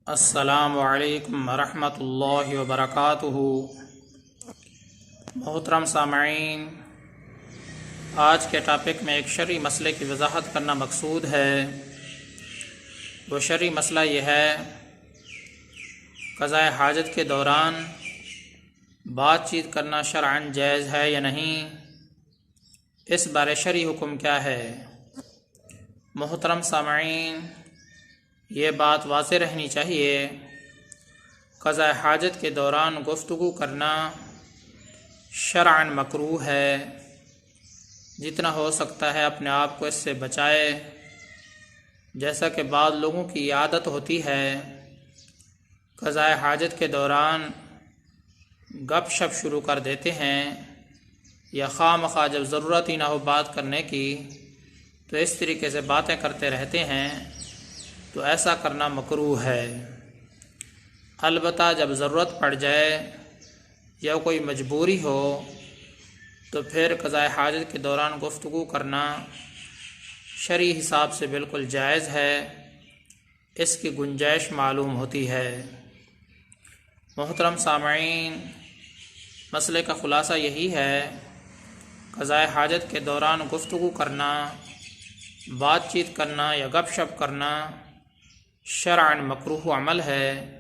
السلام علیکم ورحمۃ اللہ وبرکاتہ۔ محترم سامعین، آج کے ٹاپک میں ایک شرعی مسئلے کی وضاحت کرنا مقصود ہے۔ وہ شرعی مسئلہ یہ ہے، قضاء حاجت کے دوران بات چیت کرنا شرعاً جائز ہے یا نہیں، اس بارے شرعی حکم کیا ہے۔ محترم سامعین، یہ بات واضح رہنی چاہیے، قضاء حاجت کے دوران گفتگو کرنا شرعاً مکروہ ہے۔ جتنا ہو سکتا ہے اپنے آپ کو اس سے بچائے۔ جیسا کہ بعض لوگوں کی عادت ہوتی ہے، قضاء حاجت کے دوران گپ شپ شروع کر دیتے ہیں، یا خواہ مخواہ جب ضرورت ہی نہ ہو بات کرنے کی تو اس طریقے سے باتیں کرتے رہتے ہیں، تو ایسا کرنا مکروہ ہے۔ البتہ جب ضرورت پڑ جائے یا کوئی مجبوری ہو تو پھر قضاء حاجت کے دوران گفتگو کرنا شرعی حساب سے بالکل جائز ہے، اس کی گنجائش معلوم ہوتی ہے۔ محترم سامعین، مسئلے کا خلاصہ یہی ہے، قضاء حاجت کے دوران گفتگو کرنا، بات چیت کرنا یا گپ شپ کرنا شرعاً مکروہ عمل ہے۔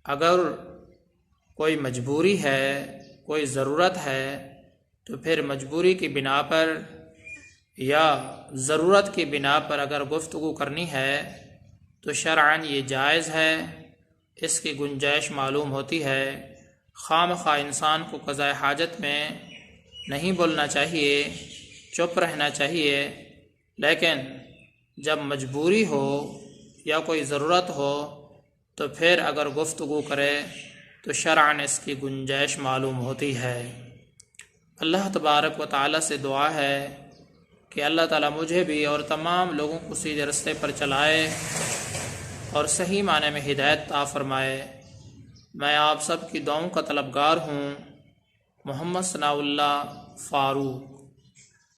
اگر کوئی مجبوری ہے، کوئی ضرورت ہے، تو پھر مجبوری کی بنا پر یا ضرورت کی بنا پر اگر گفتگو کرنی ہے تو شرعاً یہ جائز ہے، اس کی گنجائش معلوم ہوتی ہے۔ خواہ مخواہ انسان کو قضاء حاجت میں نہیں بولنا چاہیے، چپ رہنا چاہیے، لیکن جب مجبوری ہو یا کوئی ضرورت ہو تو پھر اگر گفتگو کرے تو شرعاً اس کی گنجائش معلوم ہوتی ہے۔ اللہ تبارک و تعالیٰ سے دعا ہے کہ اللہ تعالیٰ مجھے بھی اور تمام لوگوں کو سیدھے راستے پر چلائے اور صحیح معنی میں ہدایت عطا فرمائے۔ میں آپ سب کی دعاؤں کا طلبگار ہوں۔ محمد ثناء اللہ فاروق۔